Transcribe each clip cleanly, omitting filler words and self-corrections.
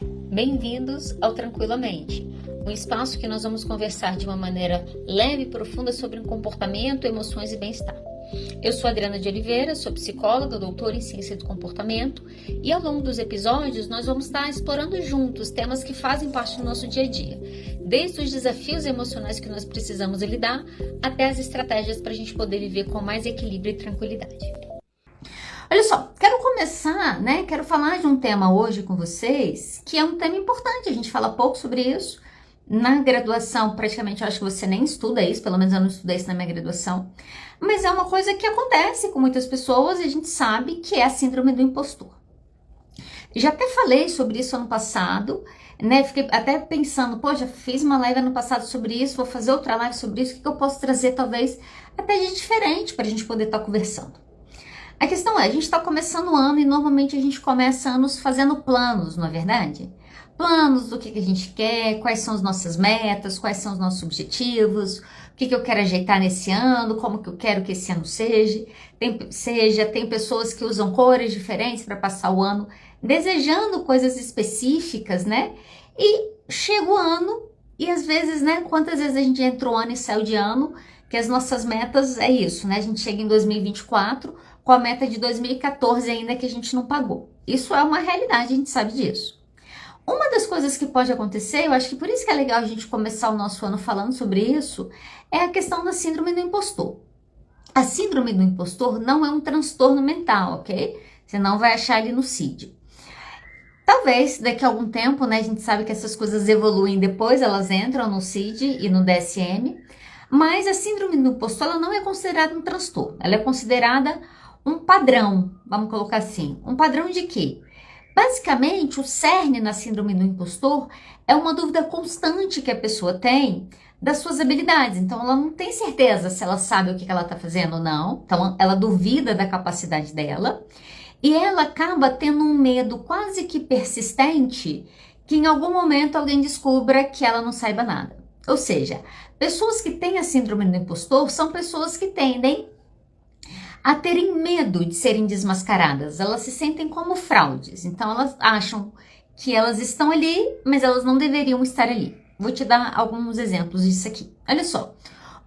Bem-vindos ao Tranquilamente, um espaço que nós vamos conversar de uma maneira leve e profunda sobre comportamento, emoções e bem-estar. Eu sou Adriana de Oliveira, sou psicóloga, doutora em ciência do comportamento e ao longo dos episódios nós vamos estar explorando juntos temas que fazem parte do nosso dia a dia, desde os desafios emocionais que nós precisamos lidar até as estratégias para a gente poder viver com mais equilíbrio e tranquilidade. Olha só, quero começar, quero falar de um tema hoje com vocês, que é um tema importante, a gente fala pouco sobre isso. Na graduação, praticamente, eu acho que você nem estuda isso, pelo menos eu não estudei isso na minha graduação. Mas é uma coisa que acontece com muitas pessoas e a gente sabe que é a síndrome do impostor. Já até falei sobre isso ano passado, fiquei até pensando, já fiz uma live ano passado sobre isso, vou fazer outra live sobre isso, o que eu posso trazer talvez até de diferente para a gente poder estar conversando. A questão é, a gente está começando o ano e normalmente a gente começa anos fazendo planos, não é verdade? Planos do que a gente quer, quais são as nossas metas, quais são os nossos objetivos, o que eu quero ajeitar nesse ano, como que eu quero que esse ano seja. Tem pessoas que usam cores diferentes para passar o ano, desejando coisas específicas, E chega o ano e às vezes, quantas vezes a gente entrou ano e saiu de ano, que as nossas metas é isso, A gente chega em 2024 com a meta de 2014 ainda que a gente não pagou. Isso é uma realidade, a gente sabe disso. Uma das coisas que pode acontecer, eu acho que por isso que é legal a gente começar o nosso ano falando sobre isso, é a questão da síndrome do impostor. A síndrome do impostor não é um transtorno mental, ok? Você não vai achar ali no CID. Talvez daqui a algum tempo, a gente sabe que essas coisas evoluem depois, elas entram no CID e no DSM, mas a síndrome do impostor ela não é considerada um transtorno, ela é considerada um padrão, vamos colocar assim. Um padrão de quê? Basicamente, o cerne na síndrome do impostor é uma dúvida constante que a pessoa tem das suas habilidades. Então, ela não tem certeza se ela sabe o que ela está fazendo ou não. Então, ela duvida da capacidade dela. E ela acaba tendo um medo quase que persistente que em algum momento alguém descubra que ela não saiba nada. Ou seja, pessoas que têm a síndrome do impostor são pessoas que tendem a terem medo de serem desmascaradas, elas se sentem como fraudes, então elas acham que elas estão ali, mas elas não deveriam estar ali. Vou te dar alguns exemplos disso aqui. Olha só,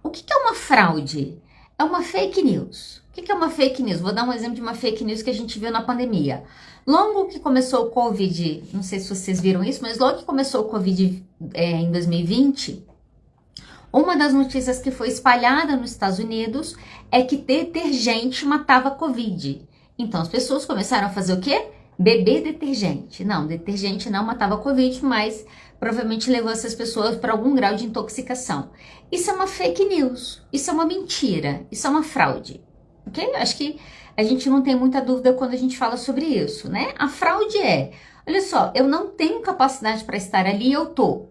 o que é uma fraude? É uma fake news. O que é uma fake news? Vou dar um exemplo de uma fake news que a gente viu na pandemia. Logo que começou o Covid, não sei se vocês viram isso, mas logo que começou o Covid em 2020, uma das notícias que foi espalhada nos Estados Unidos é que detergente matava Covid. Então as pessoas começaram a fazer o quê? Beber detergente. Não, detergente não matava Covid, mas provavelmente levou essas pessoas para algum grau de intoxicação. Isso é uma fake news, isso é uma mentira, isso é uma fraude. Ok? Acho que a gente não tem muita dúvida quando a gente fala sobre isso, A fraude olha só, eu não tenho capacidade para estar ali, eu tô.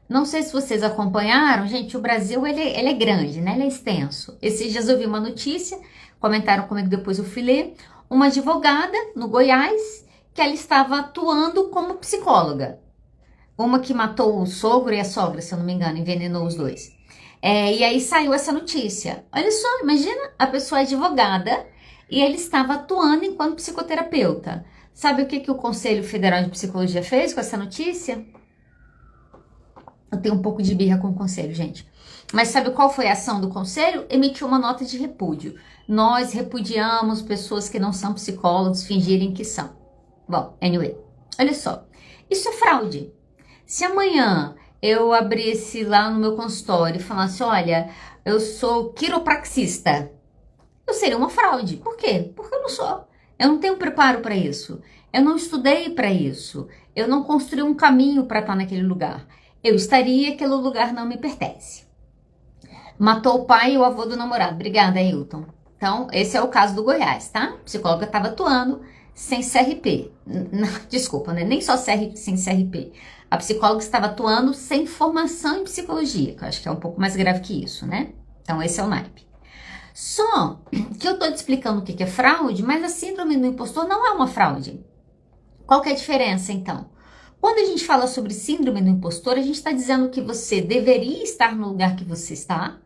Não sei se vocês acompanharam, gente, o Brasil ele é grande, ele é extenso. Esses dias eu vi uma notícia, comentaram comigo depois eu fui ler, uma advogada no Goiás que ela estava atuando como psicóloga. Uma que matou o sogro e a sogra, se eu não me engano, envenenou os dois. E aí saiu essa notícia. Olha só, imagina, a pessoa é advogada e ele estava atuando enquanto psicoterapeuta. Sabe o que o Conselho Federal de Psicologia fez com essa notícia? Eu tenho um pouco de birra com o conselho, gente. Mas sabe qual foi a ação do conselho? Emitiu uma nota de repúdio. Nós repudiamos pessoas que não são psicólogos fingirem que são. Bom, anyway, olha só. Isso é fraude. Se amanhã eu abrisse lá no meu consultório e falasse, olha, eu sou quiropraxista, eu seria uma fraude. Por quê? Porque eu não sou. Eu não tenho preparo para isso. Eu não estudei para isso. Eu não construí um caminho para estar naquele lugar. Eu estaria, aquele lugar não me pertence. Matou o pai e o avô do namorado. Obrigada, Ailton. Então, esse é o caso do Goiás, tá? A psicóloga estava atuando sem CRP. Desculpa, nem só sem CRP. A psicóloga estava atuando sem formação em psicologia, que eu acho que é um pouco mais grave que isso, Então, esse é o naipe. Só que eu tô te explicando o que é fraude, mas a síndrome do impostor não é uma fraude. Qual que é a diferença, então? Quando a gente fala sobre síndrome do impostor, a gente está dizendo que você deveria estar no lugar que você está,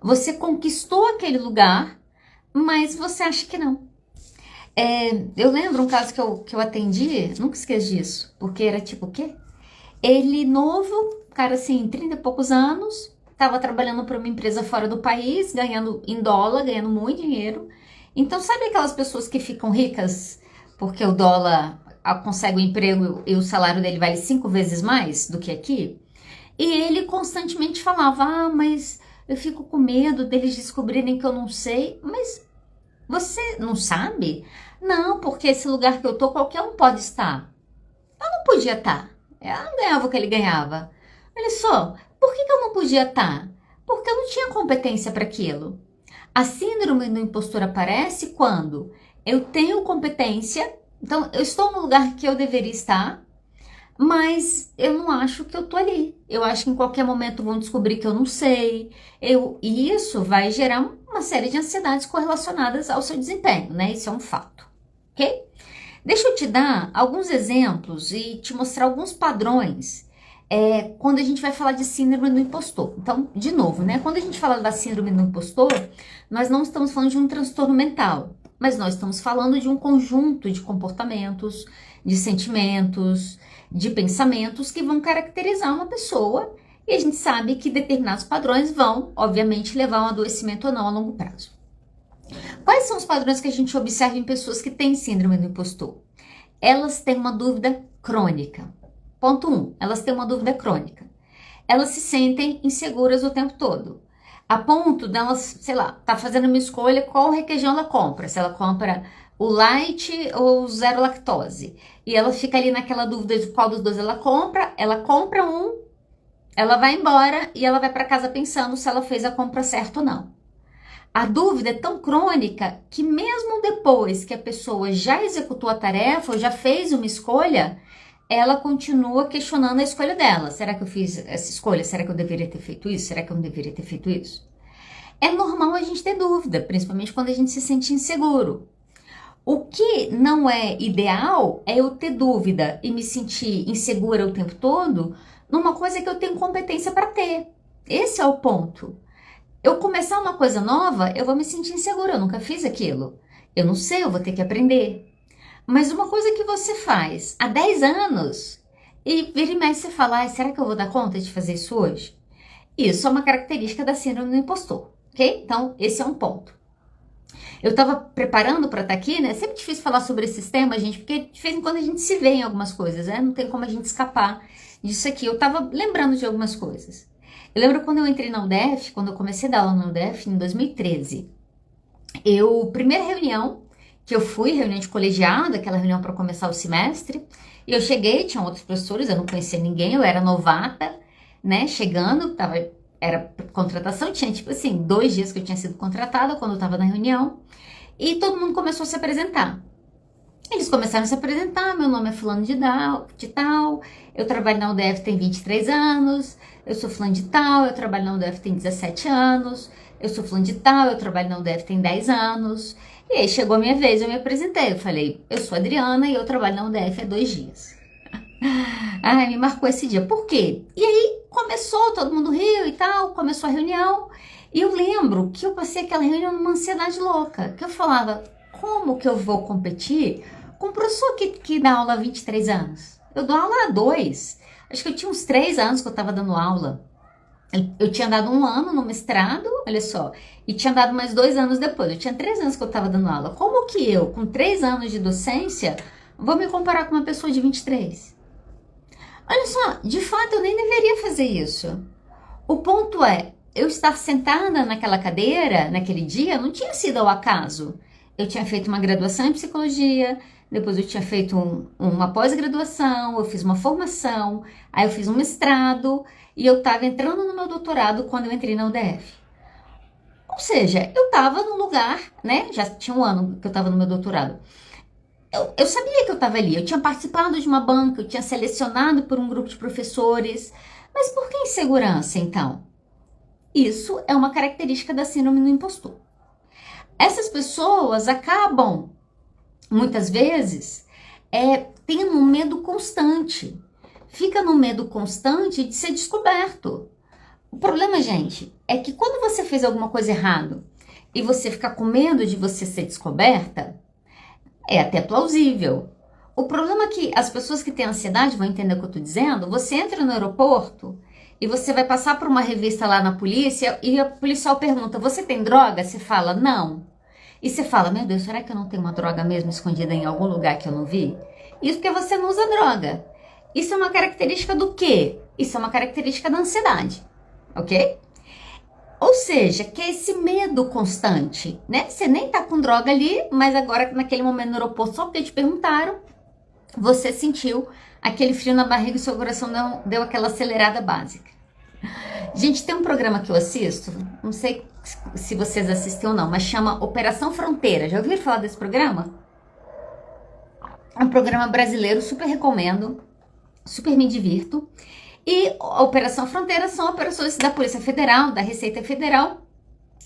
você conquistou aquele lugar, mas você acha que não. Eu lembro um caso que eu atendi, nunca esqueci disso, porque era tipo o quê? Ele novo, cara assim, 30 e poucos anos, estava trabalhando para uma empresa fora do país, ganhando em dólar, ganhando muito dinheiro. Então, sabe aquelas pessoas que ficam ricas porque o dólar consegue o emprego e o salário dele vale 5 vezes mais do que aqui? E ele constantemente falava: Ah, mas eu fico com medo deles descobrirem que eu não sei. Mas você não sabe? Não, porque esse lugar que eu tô, qualquer um pode estar. Não podia estar. Ela não ganhava o que ele ganhava. Olha só, por que eu não podia estar? Porque eu não tinha competência para aquilo. A síndrome do impostor aparece quando eu tenho competência, então eu estou no lugar que eu deveria estar, mas eu não acho que eu tô ali. Eu acho que em qualquer momento vão descobrir que eu não sei. E isso vai gerar uma série de ansiedades correlacionadas ao seu desempenho, né? Isso é um fato, ok? Deixa eu te dar alguns exemplos e te mostrar alguns padrões quando a gente vai falar de síndrome do impostor. Então, de novo, né? Quando a gente fala da síndrome do impostor, nós não estamos falando de um transtorno mental, mas nós estamos falando de um conjunto de comportamentos, de sentimentos, de pensamentos que vão caracterizar uma pessoa e a gente sabe que determinados padrões vão, obviamente, levar a um adoecimento ou não a longo prazo. Quais são os padrões que a gente observa em pessoas que têm síndrome do impostor? Elas têm uma dúvida crônica. Ponto 1. Elas têm uma dúvida crônica. Elas se sentem inseguras o tempo todo. A ponto delas, sei lá, tá fazendo uma escolha qual requeijão ela compra. Se ela compra o light ou o zero lactose. E ela fica ali naquela dúvida de qual dos dois ela compra um, ela vai embora e ela vai para casa pensando se ela fez a compra certa ou não. A dúvida é tão crônica que mesmo depois que a pessoa já executou a tarefa ou já fez uma escolha, ela continua questionando a escolha dela. Será que eu fiz essa escolha? Será que eu deveria ter feito isso? Será que eu não deveria ter feito isso? É normal a gente ter dúvida, principalmente quando a gente se sente inseguro. O que não é ideal é eu ter dúvida e me sentir insegura o tempo todo numa coisa que eu tenho competência para ter. Esse é o ponto. Eu começar uma coisa nova, eu vou me sentir insegura, eu nunca fiz aquilo. Eu não sei, eu vou ter que aprender. Mas uma coisa que você faz há 10 anos e vira e mexe você fala, será que eu vou dar conta de fazer isso hoje? Isso é uma característica da síndrome do impostor, ok? Então, esse é um ponto. Eu estava preparando para estar aqui, né? É sempre difícil falar sobre esses temas, gente, porque de vez em quando a gente se vê em algumas coisas, né? Não tem como a gente escapar disso aqui. Eu estava lembrando de algumas coisas. Eu lembro quando eu entrei na UDF, quando eu comecei a dar aula na UDF, em 2013. Primeira reunião que eu fui, reunião de colegiado, aquela reunião para começar o semestre, e eu cheguei, tinha outros professores, eu não conhecia ninguém, eu era novata, né, chegando, era contratação, tinha tipo assim, 2 dias que eu tinha sido contratada quando eu estava na reunião, e todo mundo começou a se apresentar. Eles começaram a se apresentar, meu nome é fulano de tal, eu trabalho na UDF tem 23 anos, eu sou fulano de tal, eu trabalho na UDF tem 17 anos, eu sou fulano de tal, eu trabalho na UDF tem 10 anos. E aí chegou a minha vez, eu me apresentei, eu falei, eu sou Adriana e eu trabalho na UDF há 2 dias. Ai, me marcou esse dia. Por quê? E aí começou, todo mundo riu e tal, começou a reunião. E eu lembro que eu passei aquela reunião numa ansiedade louca, que eu falava, como que eu vou competir com um professor que dá aula há 23 anos? Eu dou aula há 2. Acho que eu tinha uns 3 anos que eu estava dando aula. Eu tinha dado 1 ano no mestrado, olha só, e tinha dado mais 2 anos depois. Eu tinha 3 anos que eu estava dando aula. Como que eu, com 3 anos de docência, vou me comparar com uma pessoa de 23? Olha só, de fato eu nem deveria fazer isso. O ponto é, eu estar sentada naquela cadeira, naquele dia, não tinha sido ao acaso. Eu tinha feito uma graduação em psicologia, depois eu tinha feito uma pós-graduação, eu fiz uma formação, aí eu fiz um mestrado e eu estava entrando no meu doutorado quando eu entrei na UDF. Ou seja, eu estava num lugar, né? Já tinha 1 ano que eu estava no meu doutorado. Eu sabia que eu estava ali, eu tinha participado de uma banca, eu tinha selecionado por um grupo de professores. Mas por que insegurança, então? Isso é uma característica da síndrome do impostor. Essas pessoas acabam, muitas vezes, tendo um medo constante. Fica no medo constante de ser descoberto. O problema, gente, é que quando você fez alguma coisa errada e você fica com medo de você ser descoberta, É até plausível. O problema é que as pessoas que têm ansiedade vão entender o que eu estou dizendo. Você entra no aeroporto e você vai passar por uma revista lá na polícia e o policial pergunta, você tem droga? Você fala, não. E você fala, meu Deus, será que eu não tenho uma droga mesmo escondida em algum lugar que eu não vi? Isso porque você não usa droga. Isso é uma característica do quê? Isso é uma característica da ansiedade, ok? Ou seja, que é esse medo constante, né? Você nem tá com droga ali, mas agora naquele momento no aeroporto, só porque te perguntaram, você sentiu aquele frio na barriga e seu coração deu aquela acelerada básica. Gente, tem um programa que eu assisto, não sei se vocês assistem ou não, mas chama Operação Fronteira. Já ouviram falar desse programa? É um programa brasileiro, super recomendo, super me divirto. E a Operação Fronteira são operações da Polícia Federal, da Receita Federal,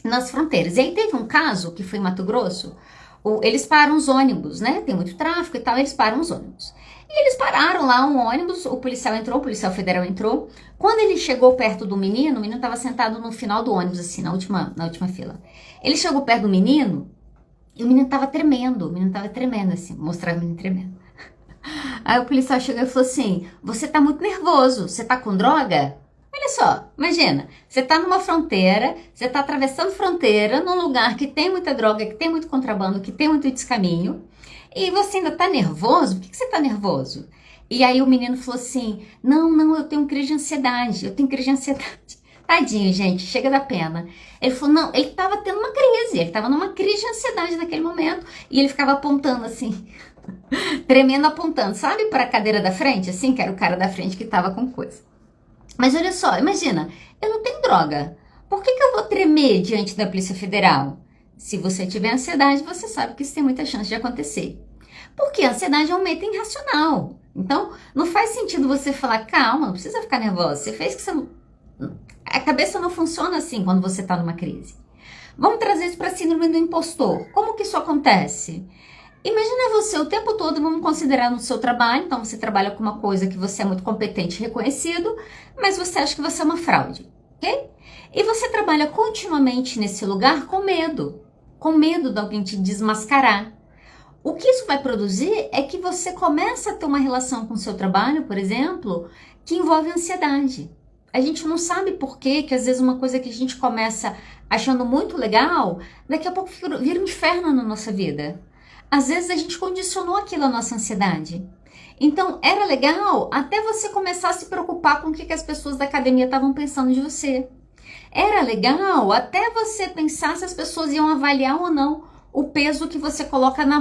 nas fronteiras. E aí teve um caso que foi em Mato Grosso, eles param os ônibus, né? Tem muito tráfico e tal, eles param os ônibus. E eles pararam lá um ônibus, o policial entrou, o policial federal entrou. Quando ele chegou perto do menino, o menino estava sentado no final do ônibus, assim, na última fila. Ele chegou perto do menino e o menino estava tremendo, assim, mostrava o menino tremendo. Aí o policial chegou e falou assim, você tá muito nervoso, você tá com droga? Olha só, imagina, você tá numa fronteira, você tá atravessando fronteira num lugar que tem muita droga, que tem muito contrabando, que tem muito descaminho, e você ainda tá nervoso? Por que você tá nervoso? E aí o menino falou assim, não, eu tenho crise de ansiedade, Tadinho, gente, chega da pena. Ele falou, não, ele tava tendo uma crise, ele tava numa crise de ansiedade naquele momento, e ele ficava apontando assim, tremendo apontando, sabe, para a cadeira da frente, assim, que era o cara da frente que tava com coisa. Mas olha só, imagina, eu não tenho droga, por que eu vou tremer diante da Polícia Federal? Se você tiver ansiedade, você sabe que isso tem muita chance de acontecer. Porque a ansiedade é um medo irracional. Então, não faz sentido você falar, calma, não precisa ficar nervosa, você fez que você não... A cabeça não funciona assim quando você está numa crise. Vamos trazer isso para a síndrome do impostor. Como que isso acontece? Imagina você o tempo todo, vamos considerar no seu trabalho, então você trabalha com uma coisa que você é muito competente e reconhecido, mas você acha que você é uma fraude, ok? E você trabalha continuamente nesse lugar com medo de alguém te desmascarar. O que isso vai produzir é que você começa a ter uma relação com o seu trabalho, por exemplo, que envolve ansiedade. A gente não sabe por quê, que às vezes uma coisa que a gente começa achando muito legal, daqui a pouco vira um inferno na nossa vida. Às vezes a gente condicionou aquilo à nossa ansiedade. Então, era legal até você começar a se preocupar com o que as pessoas da academia estavam pensando de você. Era legal até você pensar se as pessoas iam avaliar ou não o peso que você coloca na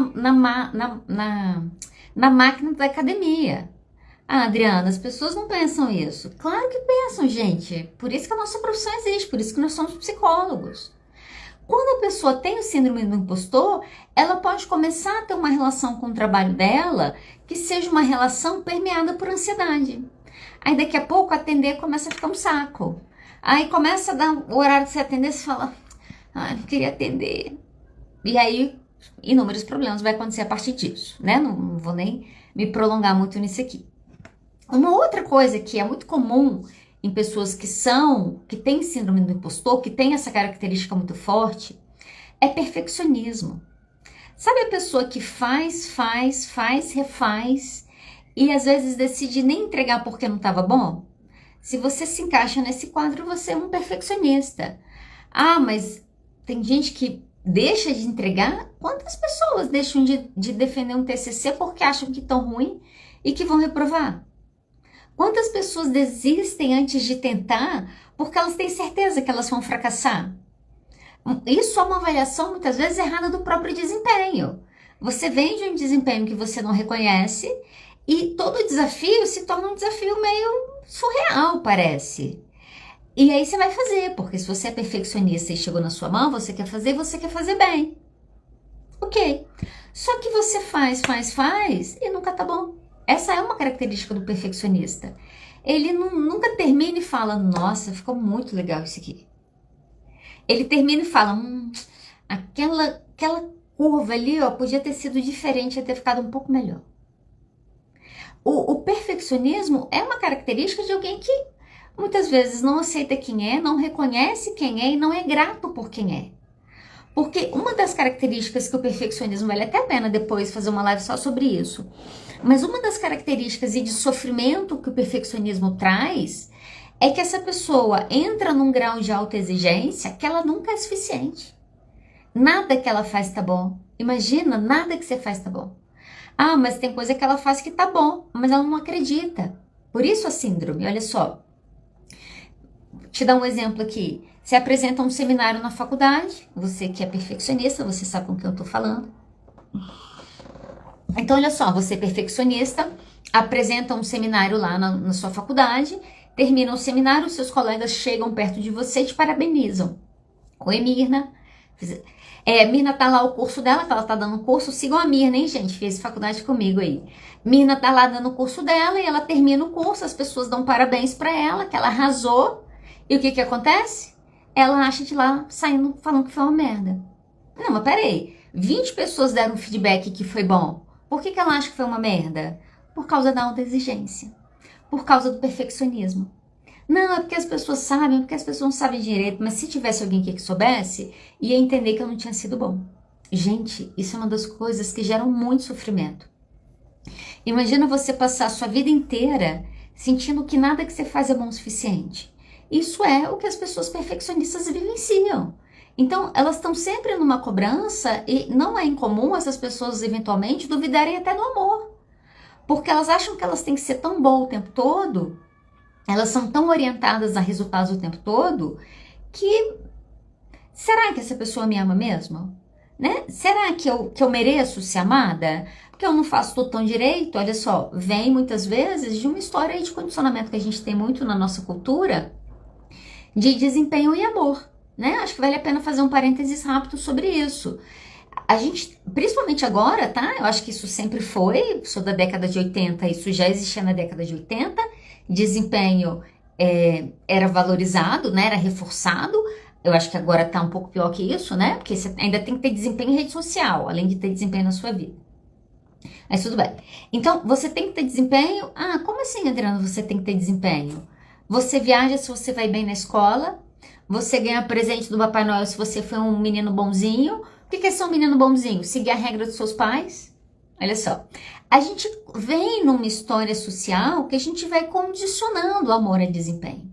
máquina da academia. Ah, Adriana, as pessoas não pensam isso. Claro que pensam, gente. Por isso que a nossa profissão existe, por isso que nós somos psicólogos. Quando a pessoa tem o síndrome do impostor, ela pode começar a ter uma relação com o trabalho dela que seja uma relação permeada por ansiedade. Aí daqui a pouco atender começa a ficar um saco. Aí começa a dar o horário de você atender, você fala, não queria atender. E aí, inúmeros problemas vai acontecer a partir disso, né? Não vou nem me prolongar muito nisso aqui. Uma outra coisa que é muito comum em pessoas que têm síndrome do impostor, que têm essa característica muito forte, é perfeccionismo. Sabe a pessoa que faz, refaz e às vezes decide nem entregar porque não estava bom? Se você se encaixa nesse quadro, você é um perfeccionista. Ah, mas tem gente que deixa de entregar? Quantas pessoas deixam de defender um TCC porque acham que estão ruim e que vão reprovar? Quantas pessoas desistem antes de tentar porque elas têm certeza que elas vão fracassar? Isso é uma avaliação muitas vezes errada do próprio desempenho. Você vem de um desempenho que você não reconhece e todo desafio se torna um desafio meio surreal, parece. E aí você vai fazer, porque se você é perfeccionista e chegou na sua mão, você quer fazer e você quer fazer bem. Ok. Só que você faz e nunca tá bom. Essa é uma característica do perfeccionista. Ele nunca termina e fala, nossa, ficou muito legal isso aqui. Ele termina e fala, aquela curva ali, ó, podia ter sido diferente, ia ter ficado um pouco melhor. O perfeccionismo é uma característica de alguém que muitas vezes não aceita quem é, não reconhece quem é e não é grato por quem é. Porque uma das características que o perfeccionismo, vale até a pena depois fazer uma live só sobre isso, mas uma das características e de sofrimento que o perfeccionismo traz é que essa pessoa entra num grau de autoexigência que ela nunca é suficiente. Nada que ela faz tá bom. Imagina, nada que você faz tá bom. Ah, mas tem coisa que ela faz que tá bom, mas ela não acredita. Por isso a síndrome, olha só. Vou te dar um exemplo aqui. Você apresenta um seminário na faculdade, você que é perfeccionista, você sabe com quem eu tô falando. Então, olha só, você é perfeccionista, apresenta um seminário lá na sua faculdade, termina o seminário, seus colegas chegam perto de você e te parabenizam. Oi, Mirna. Mirna tá lá o curso dela, que ela tá dando um curso, sigam a Mirna, hein, gente, fez faculdade comigo aí. Mirna tá lá dando o curso dela e ela termina o curso, as pessoas dão parabéns pra ela, que ela arrasou. E o que acontece? Ela acha de lá saindo falando que foi uma merda. Não, mas peraí, 20 pessoas deram um feedback que foi bom. Por que ela acha que foi uma merda? Por causa da autoexigência, por causa do perfeccionismo. Não, é porque as pessoas sabem, é porque as pessoas não sabem direito, mas se tivesse alguém aqui que soubesse, ia entender que eu não tinha sido bom. Gente, isso é uma das coisas que geram muito sofrimento. Imagina você passar a sua vida inteira sentindo que nada que você faz é bom o suficiente. Isso é o que as pessoas perfeccionistas vivenciam. Então, elas estão sempre numa cobrança e não é incomum essas pessoas eventualmente duvidarem até do amor. Porque elas acham que elas têm que ser tão boas o tempo todo, elas são tão orientadas a resultados o tempo todo, que será que essa pessoa me ama mesmo? Né? Será que eu mereço ser amada? Porque eu não faço tudo tão direito? Olha só, vem muitas vezes de uma história aí de condicionamento que a gente tem muito na nossa cultura, de desempenho e amor, né? Acho que vale a pena fazer um parênteses rápido sobre isso. A gente, principalmente agora, tá? Eu acho que isso sempre foi, sou da década de 80, isso já existia na década de 80, desempenho era valorizado, né? Era reforçado. Eu acho que agora tá um pouco pior que isso, né? Porque você ainda tem que ter desempenho em rede social, além de ter desempenho na sua vida. Mas tudo bem. Então, você tem que ter desempenho. Ah, como assim, Adriana, você tem que ter desempenho? Você viaja se você vai bem na escola, você ganha presente do Papai Noel se você foi um menino bonzinho. O que é ser um menino bonzinho? Seguir a regra dos seus pais? Olha só, a gente vem numa história social que a gente vai condicionando o amor a desempenho.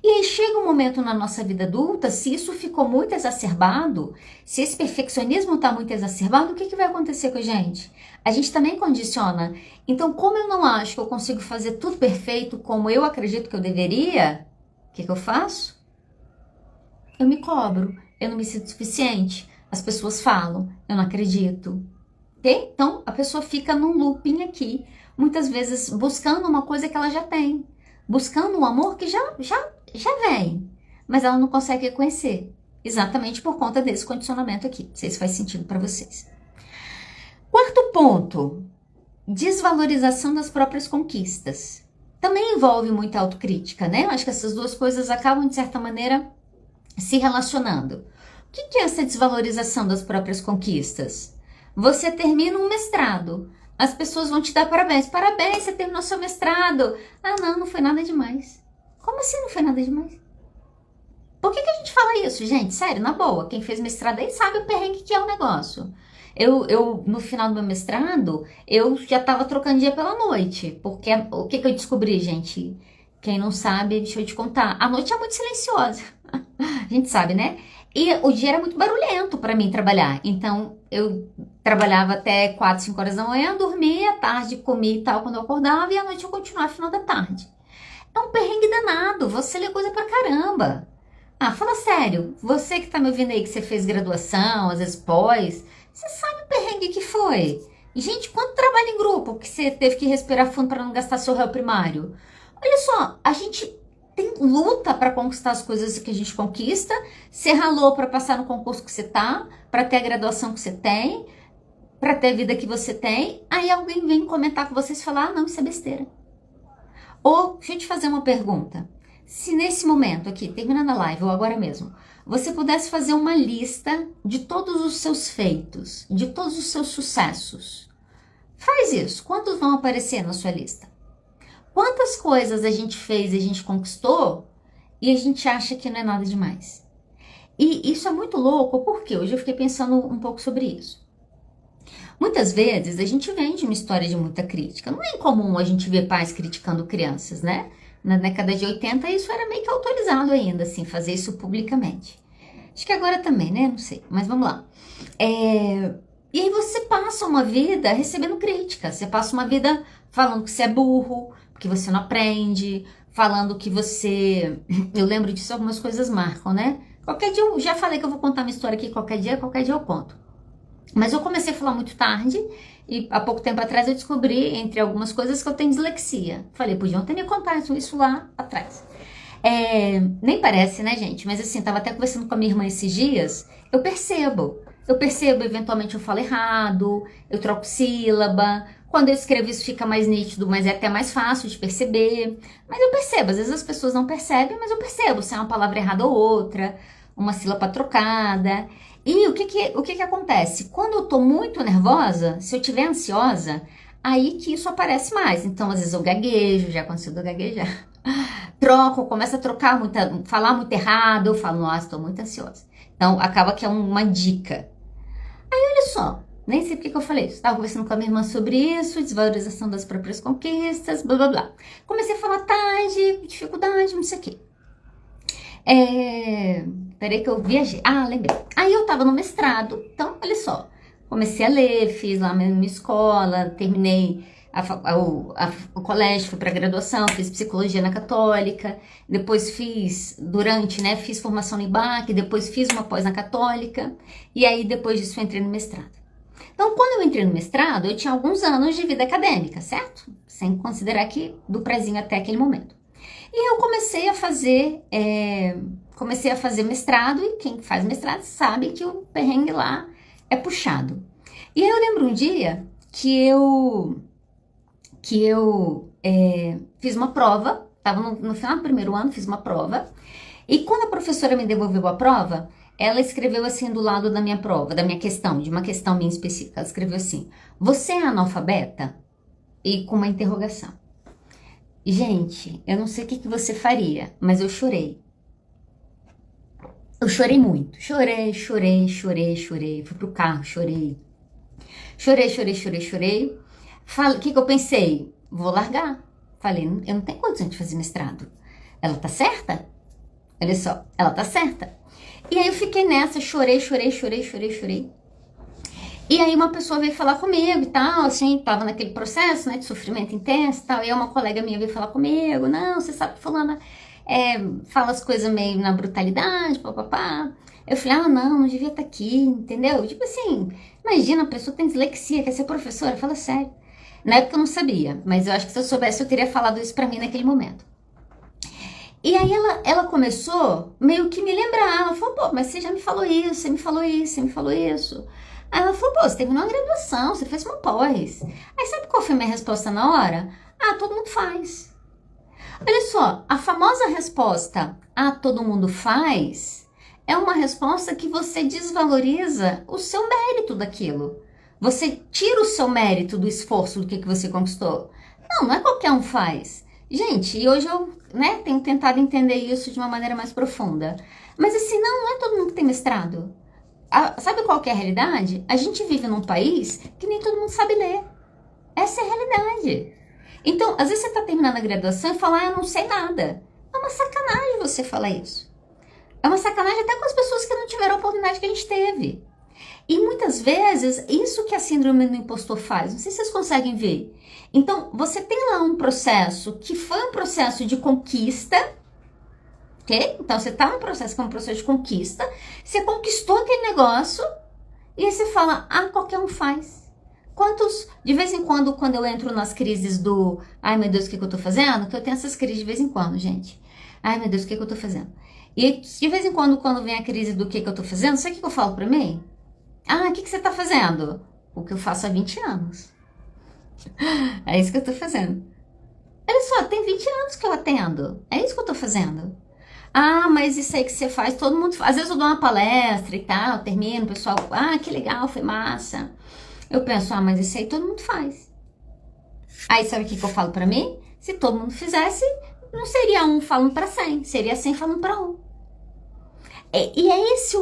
E aí chega um momento na nossa vida adulta, se isso ficou muito exacerbado, se esse perfeccionismo está muito exacerbado, o que vai acontecer com a gente? A gente também condiciona. Então, como eu não acho que eu consigo fazer tudo perfeito como eu acredito que eu deveria, o que eu faço? Eu me cobro, eu não me sinto suficiente. As pessoas falam, eu não acredito. Ok? Então, a pessoa fica num looping aqui, muitas vezes buscando uma coisa que ela já tem, buscando um amor que já vem, mas ela não consegue reconhecer, exatamente por conta desse condicionamento aqui. Não sei se faz sentido para vocês. Quarto ponto, desvalorização das próprias conquistas. Também envolve muita autocrítica, né? Eu acho que essas duas coisas acabam, de certa maneira, se relacionando. O que é essa desvalorização das próprias conquistas? Você termina um mestrado, as pessoas vão te dar parabéns. Parabéns, você terminou seu mestrado. Ah, não foi nada demais. Como assim não foi nada demais? Por que a gente fala isso, gente? Sério, na boa, quem fez mestrado aí sabe o perrengue que é o negócio. Eu no final do meu mestrado, eu já tava trocando dia pela noite. Porque o que eu descobri, gente? Quem não sabe, deixa eu te contar. A noite é muito silenciosa. A gente sabe, né? E o dia era muito barulhento para mim trabalhar. Então, eu trabalhava até 4, 5 horas da manhã, dormia, à tarde comia e tal quando eu acordava, e à noite eu continuava no final da tarde. É um perrengue danado, você lê coisa pra caramba. Ah, fala sério, você que tá me ouvindo aí, que você fez graduação, às vezes pós, você sabe o perrengue que foi? E, gente, quanto trabalho em grupo que você teve que respirar fundo para não gastar seu réu primário? Olha só, a gente tem luta para conquistar as coisas que a gente conquista, você ralou para passar no concurso que você tá, para ter a graduação que você tem, para ter a vida que você tem, aí alguém vem comentar com vocês e falar, ah, não, isso é besteira. Ou, deixa eu te fazer uma pergunta. Se nesse momento aqui, terminando a live, ou agora mesmo, você pudesse fazer uma lista de todos os seus feitos, de todos os seus sucessos, faz isso. Quantos vão aparecer na sua lista? Quantas coisas a gente fez e a gente conquistou e a gente acha que não é nada demais? E isso é muito louco, porque hoje eu fiquei pensando um pouco sobre isso. Muitas vezes a gente vem de uma história de muita crítica. Não é incomum a gente ver pais criticando crianças, né? Na década de 80 isso era meio que autorizado ainda, assim, fazer isso publicamente. Acho que agora também, né? Não sei, mas vamos lá. E aí você passa uma vida recebendo crítica. Você passa uma vida falando que você é burro, que você não aprende, falando que você... Eu lembro disso, algumas coisas marcam, né? Qualquer dia, eu já falei que eu vou contar uma história aqui, qualquer dia eu conto. Mas eu comecei a falar muito tarde e há pouco tempo atrás eu descobri, entre algumas coisas, que eu tenho dislexia. Falei, podiam ter me contado isso lá atrás. Nem parece, né, gente? Mas assim, tava até conversando com a minha irmã esses dias, eu percebo, eventualmente eu falo errado, eu troco sílaba. Quando eu escrevo isso fica mais nítido, mas é até mais fácil de perceber. Mas eu percebo, às vezes as pessoas não percebem, mas eu percebo se é uma palavra errada ou outra, uma sílaba trocada. E o que acontece? Quando eu tô muito nervosa, se eu tiver ansiosa, aí que isso aparece mais. Então, às vezes eu gaguejo, já aconteceu de eu gaguejar. Troco, começo a trocar, falar muito errado, eu falo, nossa, tô muito ansiosa. Então, acaba que é uma dica. Aí, olha só, nem sei porque que eu falei isso. Estava conversando com a minha irmã sobre isso, desvalorização das próprias conquistas, blá, blá, blá. Comecei a falar tarde, dificuldade, não sei o quê. Peraí que eu viajei. Lembrei. Aí eu tava no mestrado, então, olha só. Comecei a ler, fiz lá minha escola, terminei o colégio, fui pra graduação, fiz psicologia na Católica, depois fiz formação no IBAC, depois fiz uma pós na Católica, e aí depois disso eu entrei no mestrado. Então, quando eu entrei no mestrado, eu tinha alguns anos de vida acadêmica, certo? Sem considerar que do prezinho até aquele momento. E eu comecei a fazer mestrado, e quem faz mestrado sabe que o perrengue lá é puxado. E aí eu lembro um dia que eu fiz uma prova, estava no final do primeiro ano, fiz uma prova, e quando a professora me devolveu a prova, ela escreveu assim do lado da minha prova, de uma questão minha específica, ela escreveu assim, você é analfabeta? E com uma interrogação. Gente, eu não sei o que você faria, mas eu chorei. Eu chorei muito. Chorei. Fui pro carro, chorei. Chorei. O que eu pensei? Vou largar. Falei, eu não tenho condição de fazer mestrado. Ela tá certa? Olha só, ela tá certa. E aí eu fiquei nessa, chorei. E aí uma pessoa veio falar comigo e tal, assim, tava naquele processo, né, de sofrimento intenso e tal, e aí uma colega minha veio falar comigo, não, você sabe que fulana fala as coisas meio na brutalidade, papapá. Eu falei, não devia estar aqui, entendeu? Tipo assim, imagina, a pessoa tem dislexia, quer ser professora, fala sério. Na época eu não sabia, mas eu acho que se eu soubesse eu teria falado isso pra mim naquele momento. E aí ela começou meio que me lembrar, ela falou, pô, mas você já me falou isso, você me falou isso. Aí ela falou, pô, você teve uma graduação, você fez uma pós. Aí sabe qual foi a minha resposta na hora? Todo mundo faz. Olha só, a famosa resposta, todo mundo faz, é uma resposta que você desvaloriza o seu mérito daquilo. Você tira o seu mérito do esforço do que você conquistou. Não é qualquer um faz. Gente, e hoje eu tenho tentado entender isso de uma maneira mais profunda. Mas assim, não é todo mundo que tem mestrado. Sabe qual que é a realidade? A gente vive num país que nem todo mundo sabe ler. Essa é a realidade. Então, às vezes você está terminando a graduação e fala, eu não sei nada. É uma sacanagem você falar isso. É uma sacanagem até com as pessoas que não tiveram a oportunidade que a gente teve. E muitas vezes, isso que a síndrome do impostor faz, não sei se vocês conseguem ver. Então, você tem lá um processo que foi um processo de conquista, ok? Então, você está num processo que é um processo de conquista, você conquistou aquele negócio, e aí você fala, qualquer um faz. De vez em quando eu entro nas crises do, ai meu Deus, o que eu tô fazendo? Que eu tenho essas crises de vez em quando, gente. Ai meu Deus, o que eu tô fazendo? E de vez em quando vem a crise do que eu tô fazendo, sabe o que eu falo pra mim? O que você tá fazendo? O que eu faço há 20 anos. É isso que eu tô fazendo. Olha só, tem 20 anos que eu atendo. É isso que eu tô fazendo. Mas isso aí que você faz, todo mundo faz. Às vezes eu dou uma palestra e tal, termino, o pessoal, que legal, foi massa. Eu penso, mas isso aí todo mundo faz. Aí sabe o que eu falo pra mim? Se todo mundo fizesse, não seria 1 falando pra 100, seria 100 falando pra 1. E é esse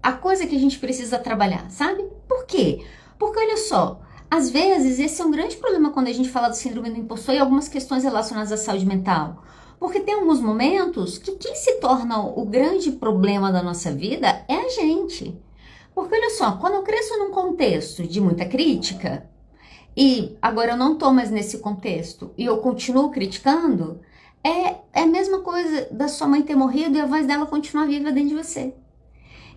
a coisa que a gente precisa trabalhar, sabe? Por quê? Porque olha só, às vezes esse é um grande problema quando a gente fala do síndrome do impostor e algumas questões relacionadas à saúde mental. Porque tem alguns momentos que quem se torna o grande problema da nossa vida é a gente. Porque olha só, quando eu cresço num contexto de muita crítica, e agora eu não estou mais nesse contexto e eu continuo criticando, é a mesma coisa da sua mãe ter morrido e a voz dela continuar viva dentro de você.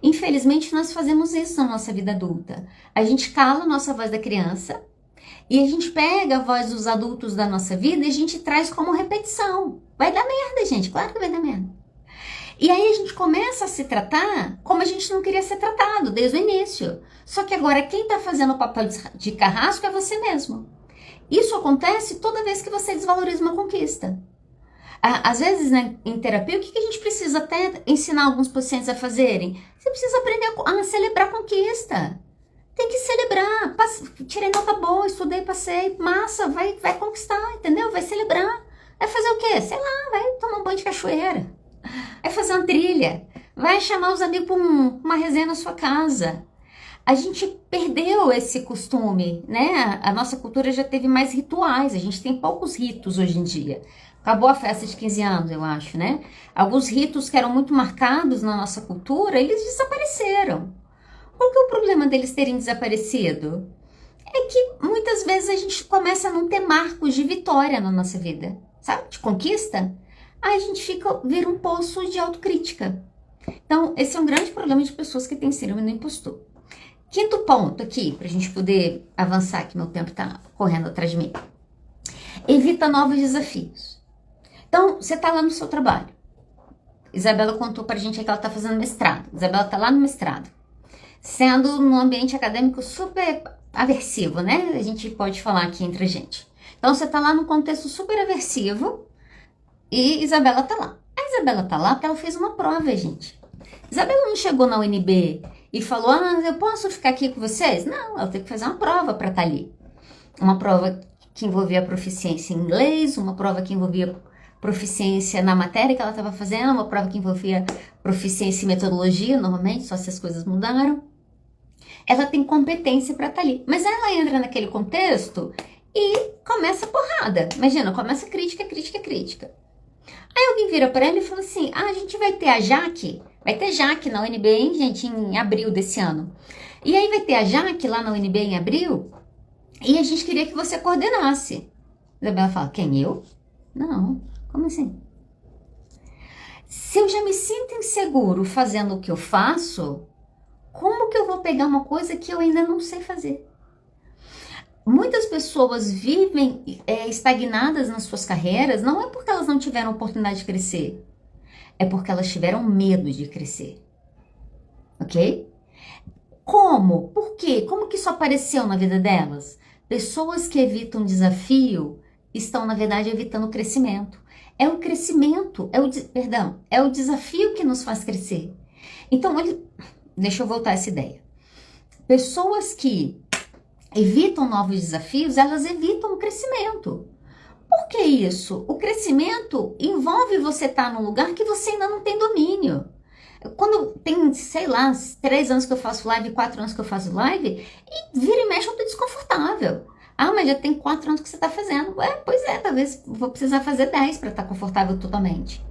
Infelizmente, nós fazemos isso na nossa vida adulta. A gente cala a nossa voz da criança e a gente pega a voz dos adultos da nossa vida e a gente traz como repetição. Vai dar merda, gente. Claro que vai dar merda. E aí a gente começa a se tratar como a gente não queria ser tratado desde o início. Só que agora quem está fazendo o papel de carrasco é você mesmo. Isso acontece toda vez que você desvaloriza uma conquista. Às vezes, né, em terapia, o que a gente precisa até ensinar alguns pacientes a fazerem? Você precisa aprender a celebrar a conquista. Tem que celebrar. Tirei nota boa, estudei, passei. Massa, vai conquistar, entendeu? Vai celebrar. Vai fazer o quê? Sei lá, vai tomar um banho de cachoeira. Vai fazer uma trilha. Vai chamar os amigos para uma resenha na sua casa. A gente perdeu esse costume, né? A nossa cultura já teve mais rituais. A gente tem poucos ritos hoje em dia. Acabou a festa de 15 anos, eu acho, né? Alguns ritos que eram muito marcados na nossa cultura, eles desapareceram. Qual que é o problema deles terem desaparecido? É que muitas vezes a gente começa a não ter marcos de vitória na nossa vida, sabe? De conquista. Aí a gente vira um poço de autocrítica. Então, esse é um grande problema de pessoas que têm síndrome do impostor. Quinto ponto aqui, para a gente poder avançar, que meu tempo está correndo atrás de mim. Evita novos desafios. Então, você está lá no seu trabalho. Isabela contou pra gente que ela está fazendo mestrado. Isabela está lá no mestrado. Sendo num ambiente acadêmico super aversivo, né? A gente pode falar aqui entre a gente. Então, você está lá num contexto super aversivo e Isabela está lá. A Isabela está lá porque ela fez uma prova, gente. Isabela não chegou na UNB e falou, eu posso ficar aqui com vocês? Não, ela teve que fazer uma prova para estar ali. Uma prova que envolvia proficiência em inglês, uma prova que envolvia proficiência na matéria que ela estava fazendo, uma prova que envolvia proficiência em metodologia, normalmente, só se as coisas mudaram. Ela tem competência para estar ali. Mas ela entra naquele contexto e começa a porrada. Imagina, começa crítica, crítica, crítica. Aí alguém vira para ela e fala assim, a gente vai ter a Jaque, vai ter Jaque na UNB, hein, gente, em abril desse ano. E aí vai ter a Jaque lá na UNB em abril e a gente queria que você coordenasse. A Isabela fala, quem, eu? Não. Como assim? Se eu já me sinto inseguro fazendo o que eu faço, como que eu vou pegar uma coisa que eu ainda não sei fazer? Muitas pessoas vivem estagnadas nas suas carreiras, não é porque elas não tiveram oportunidade de crescer, é porque elas tiveram medo de crescer. Ok? Como? Por quê? Como que isso apareceu na vida delas? Pessoas que evitam desafio estão, na verdade, evitando o crescimento. É o crescimento, é o desafio que nos faz crescer. Então, deixa eu voltar a essa ideia. Pessoas que evitam novos desafios, elas evitam o crescimento. Por que isso? O crescimento envolve você estar num lugar que você ainda não tem domínio. Quando tem, sei lá, 3 anos que eu faço live, 4 anos que eu faço live, e vira e mexe eu tô desconfortável. Mas já tem 4 anos que você está fazendo. Pois é, talvez vou precisar fazer 10 para estar confortável totalmente.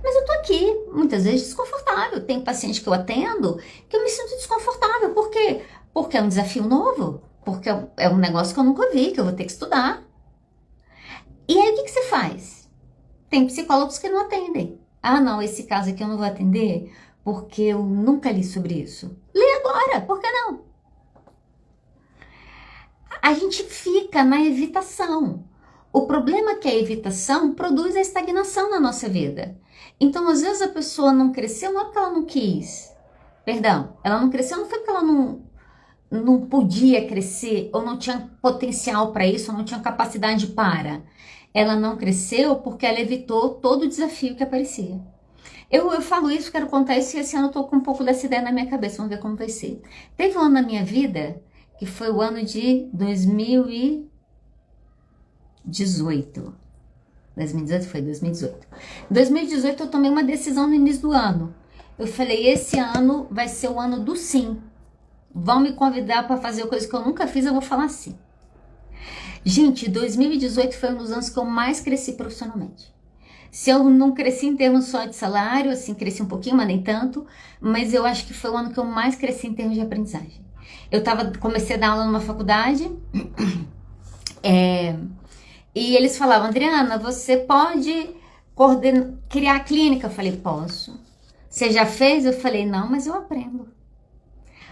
Mas eu tô aqui, muitas vezes desconfortável. Tem paciente que eu atendo que eu me sinto desconfortável. Por quê? Porque é um desafio novo. Porque é um negócio que eu nunca vi, que eu vou ter que estudar. E aí o que você faz? Tem psicólogos que não atendem. Não, esse caso aqui eu não vou atender porque eu nunca li sobre isso. Lê agora, por que não? A gente fica na evitação. O problema é que a evitação produz a estagnação na nossa vida. Então, às vezes a pessoa não cresceu, não é porque ela não quis. Perdão, ela não cresceu, não foi porque ela não podia crescer, ou não tinha potencial para isso, ou não tinha capacidade para. Ela não cresceu porque ela evitou todo o desafio que aparecia. Eu falo isso, quero contar isso, e esse ano eu tô com um pouco dessa ideia na minha cabeça, vamos ver como vai ser. Teve um ano na minha vida que foi o ano de 2018. 2018 foi 2018. Em 2018 eu tomei uma decisão no início do ano. Eu falei, esse ano vai ser o ano do sim. Vão me convidar para fazer coisa que eu nunca fiz, eu vou falar sim. Gente, 2018 foi um dos anos que eu mais cresci profissionalmente. Se eu não cresci em termos só de salário, assim, cresci um pouquinho, mas nem tanto, mas eu acho que foi o ano que eu mais cresci em termos de aprendizagem. Comecei a dar aula numa faculdade, e eles falavam, Adriana, você pode criar a clínica? Eu falei, posso. Você já fez? Eu falei, não, mas eu aprendo.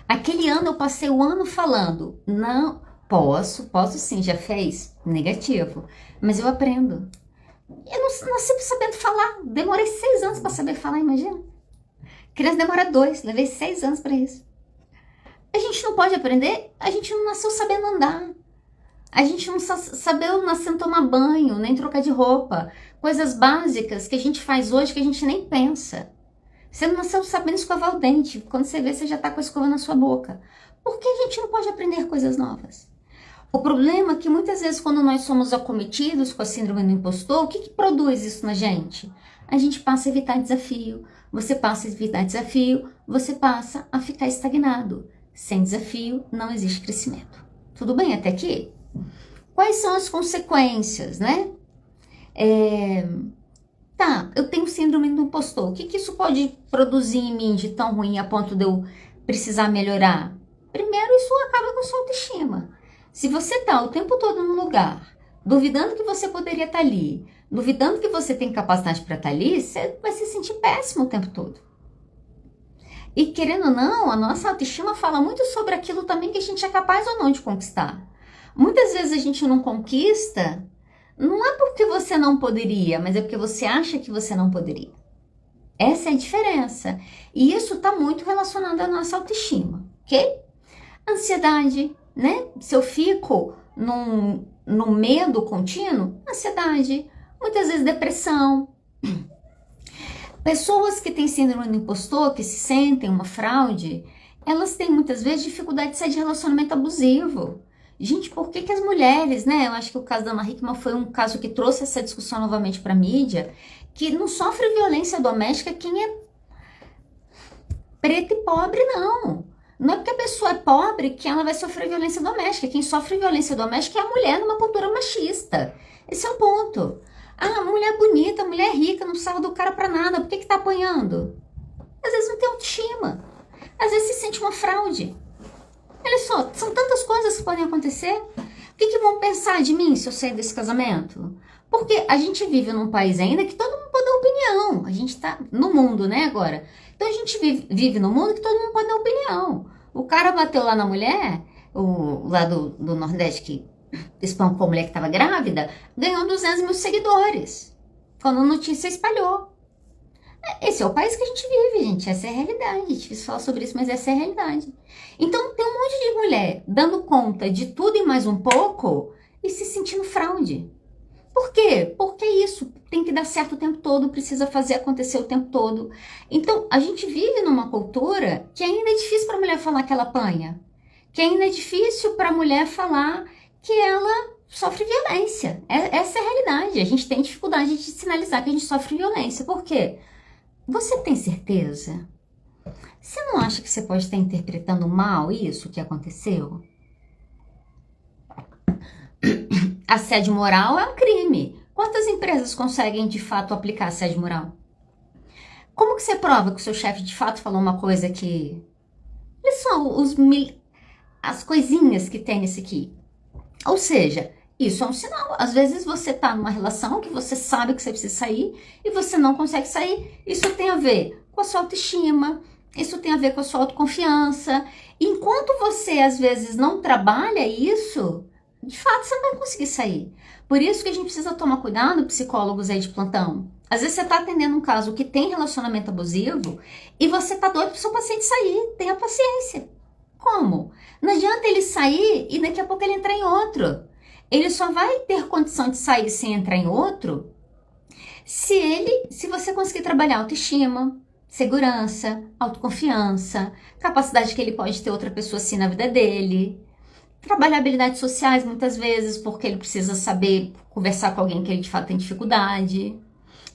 Aquele ano eu passei o ano falando, não, posso sim, já fez? Negativo, mas eu aprendo. Eu não nasci sabendo falar, demorei 6 anos para saber falar, imagina. Criança demora 2, levei 6 anos para isso. A gente não pode aprender, a gente não nasceu sabendo andar. A gente não sabeu nascendo tomar banho, nem trocar de roupa. Coisas básicas que a gente faz hoje que a gente nem pensa. Você não nasceu sabendo escovar o dente. Quando você vê, você já está com a escova na sua boca. Por que a gente não pode aprender coisas novas? O problema é que muitas vezes quando nós somos acometidos com a síndrome do impostor, o que produz isso na gente? A gente passa a evitar desafio. Você passa a evitar desafio, você passa a ficar estagnado. Sem desafio, não existe crescimento. Tudo bem até aqui? Quais são as consequências, né? Tá, eu tenho síndrome do impostor. O que isso pode produzir em mim de tão ruim a ponto de eu precisar melhorar? Primeiro, isso acaba com a sua autoestima. Se você tá o tempo todo num lugar, duvidando que você poderia estar ali, duvidando que você tem capacidade para estar ali, você vai se sentir péssimo o tempo todo. E querendo ou não, a nossa autoestima fala muito sobre aquilo também que a gente é capaz ou não de conquistar. Muitas vezes a gente não conquista, não é porque você não poderia, mas é porque você acha que você não poderia. Essa é a diferença. E isso está muito relacionado à nossa autoestima, ok? Ansiedade, né? Se eu fico num medo contínuo, ansiedade, muitas vezes depressão. Pessoas que têm síndrome do impostor, que se sentem uma fraude, elas têm muitas vezes dificuldade de sair de relacionamento abusivo. Gente, por que as mulheres, né? Eu acho que o caso da Ana Hickman foi um caso que trouxe essa discussão novamente para a mídia, que não sofre violência doméstica quem é preto e pobre, não. Não é porque a pessoa é pobre que ela vai sofrer violência doméstica. Quem sofre violência doméstica é a mulher numa cultura machista. Esse é o ponto. Ah, a mulher bonita, a mulher rica, não precisava do cara pra nada. Por que tá apanhando? Às vezes não tem autoestima. Às vezes se sente uma fraude. Olha só, são tantas coisas que podem acontecer. O que vão pensar de mim se eu sair desse casamento? Porque a gente vive num país ainda que todo mundo pode dar opinião. A gente tá no mundo, né, agora. Então a gente vive num mundo que todo mundo pode dar opinião. O cara bateu lá na mulher, lá do Nordeste, que espancou a mulher que estava grávida, ganhou 200 mil seguidores. Quando a notícia espalhou. Esse é o país que a gente vive, gente. Essa é a realidade. Difícil falar sobre isso, mas essa é a realidade. Então tem um monte de mulher dando conta de tudo e mais um pouco e se sentindo fraude. Por quê? Porque isso tem que dar certo o tempo todo, precisa fazer acontecer o tempo todo. Então, a gente vive numa cultura que ainda é difícil para a mulher falar que ela apanha, que ainda é difícil para a mulher falar que ela sofre violência. Essa é a realidade. A gente tem dificuldade de sinalizar que a gente sofre violência. Por quê? Você tem certeza? Você não acha que você pode estar interpretando mal isso que aconteceu? Assédio moral é um crime. Quantas empresas conseguem de fato aplicar assédio moral? Como que você prova que o seu chefe de fato falou uma coisa que... Olha só as coisinhas que tem nesse aqui. Ou seja, isso é um sinal. Às vezes você tá numa relação que você sabe que você precisa sair e você não consegue sair. Isso tem a ver com a sua autoestima, isso tem a ver com a sua autoconfiança. Enquanto você às vezes não trabalha isso, de fato você não vai conseguir sair. Por isso que a gente precisa tomar cuidado, psicólogos aí de plantão. Às vezes você tá atendendo um caso que tem relacionamento abusivo e você tá doido pro seu paciente sair. Tenha paciência. Como? Não adianta ele sair e daqui a pouco ele entrar em outro. Ele só vai ter condição de sair sem entrar em outro se você conseguir trabalhar autoestima, segurança, autoconfiança, capacidade que ele pode ter outra pessoa assim na vida dele. Trabalhar habilidades sociais muitas vezes, porque ele precisa saber conversar com alguém que ele de fato tem dificuldade.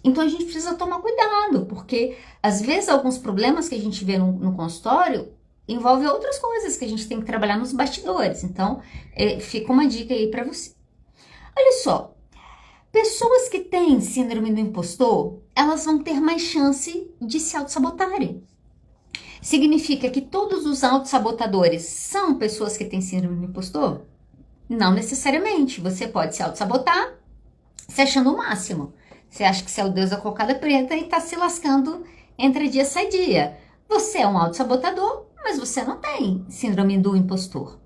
Então a gente precisa tomar cuidado, porque às vezes alguns problemas que a gente vê no consultório envolvem outras coisas que a gente tem que trabalhar nos bastidores. Então fica uma dica aí para você. Olha só, pessoas que têm síndrome do impostor, elas vão ter mais chance de se auto-sabotarem. Significa que todos os autossabotadores são pessoas que têm síndrome do impostor? Não necessariamente. Você pode se auto-sabotar se achando o máximo. Você acha que você é o deus da cocada preta e tá se lascando entre dia e sai dia. Você é um autossabotador, mas você não tem síndrome do impostor.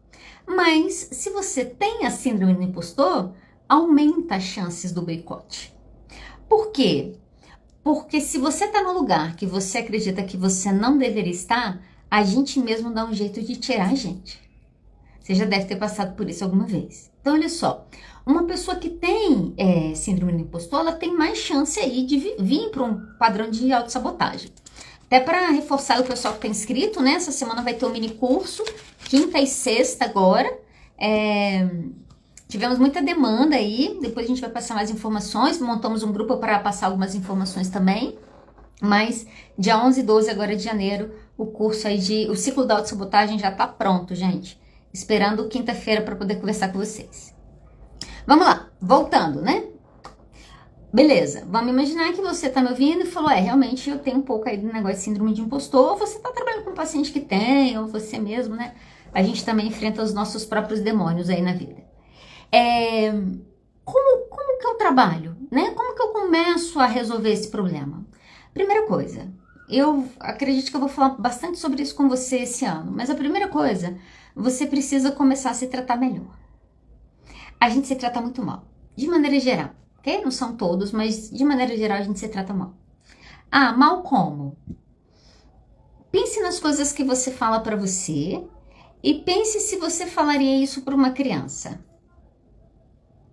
Mas se você tem a síndrome do impostor, aumenta as chances do boicote. Por quê? Porque se você tá no lugar que você acredita que você não deveria estar, a gente mesmo dá um jeito de tirar a gente. Você já deve ter passado por isso alguma vez. Então, olha só, uma pessoa que tem síndrome do impostor, ela tem mais chance aí de vir para um padrão de autossabotagem. Até para reforçar o pessoal que está inscrito, né? Essa semana vai ter um mini curso, quinta e sexta agora. Tivemos muita demanda aí, depois a gente vai passar mais informações, montamos um grupo para passar algumas informações também. Mas dia 11 e 12 agora de janeiro, o curso aí o ciclo da autossabotagem já está pronto, gente. Esperando quinta-feira para poder conversar com vocês. Vamos lá, voltando, né? Beleza, vamos imaginar que você tá me ouvindo e falou, realmente eu tenho um pouco aí do negócio de síndrome de impostor, ou você tá trabalhando com um paciente que tem, ou você mesmo, né? A gente também enfrenta os nossos próprios demônios aí na vida. Como que eu trabalho, né? Como que eu começo a resolver esse problema? Primeira coisa, eu acredito que eu vou falar bastante sobre isso com você esse ano, mas a primeira coisa, você precisa começar a se tratar melhor. A gente se trata muito mal, de maneira geral, ok? Não são todos, mas de maneira geral a gente se trata mal. Mal como? Pense nas coisas que você fala pra você e pense se você falaria isso pra uma criança.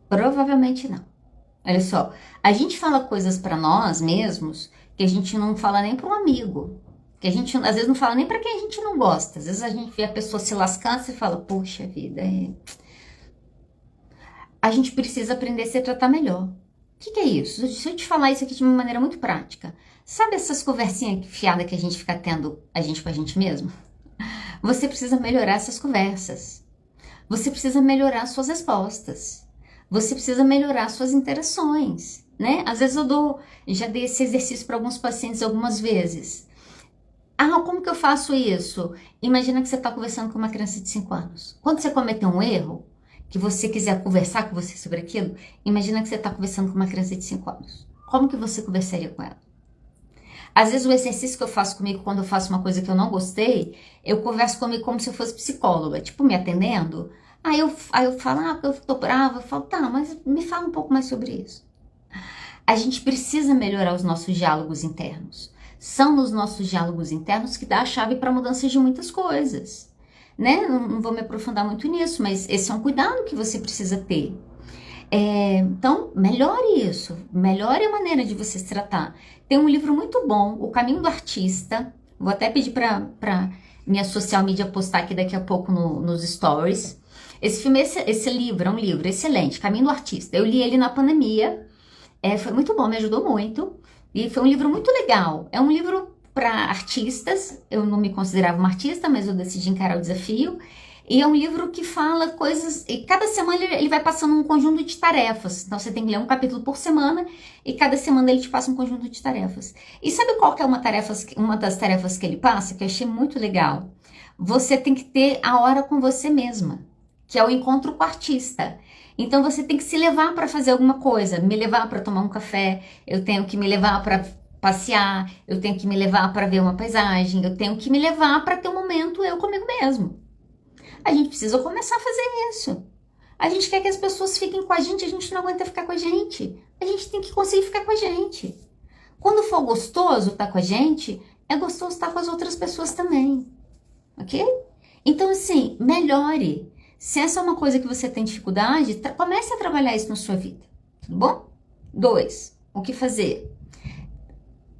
Provavelmente não. Olha só, a gente fala coisas pra nós mesmos que a gente não fala nem pra um amigo. Que a gente, às vezes, não fala nem pra quem a gente não gosta. Às vezes a gente vê a pessoa se lascando e fala, poxa vida, a gente precisa aprender a se tratar melhor. O que é isso? Deixa eu te falar isso aqui de uma maneira muito prática. Sabe essas conversinhas fiadas que a gente fica tendo a gente com a gente mesmo? Você precisa melhorar essas conversas. Você precisa melhorar suas respostas. Você precisa melhorar suas interações, né? Às vezes já dei esse exercício para alguns pacientes algumas vezes. Como que eu faço isso? Imagina que você está conversando com uma criança de 5 anos. Quando você cometeu um erro, que você quiser conversar com você sobre aquilo, imagina que você está conversando com uma criança de 5 anos. Como que você conversaria com ela? Às vezes o exercício que eu faço comigo quando eu faço uma coisa que eu não gostei, eu converso comigo como se eu fosse psicóloga, tipo me atendendo. Aí eu falo, eu tô brava, eu falo, tá, mas me fala um pouco mais sobre isso. A gente precisa melhorar os nossos diálogos internos. São nos nossos diálogos internos que dá a chave para mudanças de muitas coisas. Né? Não vou me aprofundar muito nisso, mas esse é um cuidado que você precisa ter. Então, melhore isso, melhore a maneira de você se tratar. Tem um livro muito bom, O Caminho do Artista, vou até pedir para minha social media postar aqui daqui a pouco nos stories. Esse livro é um livro excelente, Caminho do Artista. Eu li ele na pandemia, foi muito bom, me ajudou muito, e foi um livro muito legal. É um livro para artistas, eu não me considerava uma artista, mas eu decidi encarar o desafio, e é um livro que fala coisas, e cada semana ele vai passando um conjunto de tarefas, então você tem que ler um capítulo por semana, e cada semana ele te passa um conjunto de tarefas. E sabe qual que é uma das tarefas que ele passa, que eu achei muito legal? Você tem que ter a hora com você mesma, que é o encontro com o artista. Então você tem que se levar para fazer alguma coisa, me levar para tomar um café, eu tenho que me levar para passear, eu tenho que me levar para ver uma paisagem, eu tenho que me levar para ter um momento eu comigo mesmo. A gente precisa começar a fazer isso. A gente quer que as pessoas fiquem com a gente não aguenta ficar com a gente. A gente tem que conseguir ficar com a gente. Quando for gostoso estar com a gente, é gostoso estar com as outras pessoas também. Ok? Então, assim, melhore. Se essa é uma coisa que você tem dificuldade, comece a trabalhar isso na sua vida. Tudo bom? 2. O que fazer?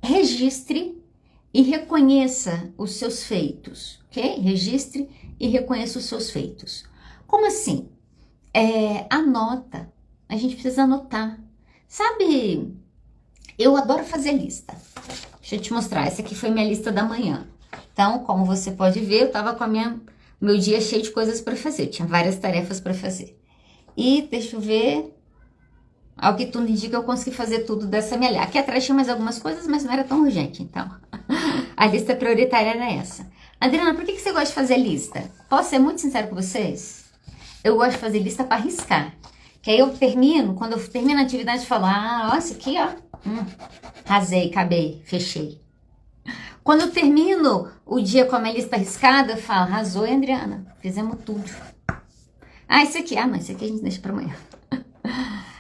Registre e reconheça os seus feitos, ok? Registre e reconheça os seus feitos. Como assim? Anota. A gente precisa anotar. Sabe Eu adoro fazer lista. Deixa eu te mostrar, essa aqui foi minha lista da manhã. Então, como você pode ver, eu tava com meu dia cheio de coisas para fazer. Eu tinha várias tarefas para fazer. E deixa eu ver, ao que tudo indica, eu consegui fazer tudo dessa minha lista. Aqui atrás tinha mais algumas coisas, mas não era tão urgente, então. A lista prioritária era essa. Adriana, por que você gosta de fazer lista? Posso ser muito sincero com vocês? Eu gosto de fazer lista para riscar. Que aí eu termino, quando eu termino a atividade, eu falo, ó, isso aqui, ó. Rasei, acabei, fechei. Quando eu termino o dia com a minha lista riscada, eu falo, arrasou, hein, Adriana? Fizemos tudo. Isso aqui, não, isso aqui a gente deixa para amanhã.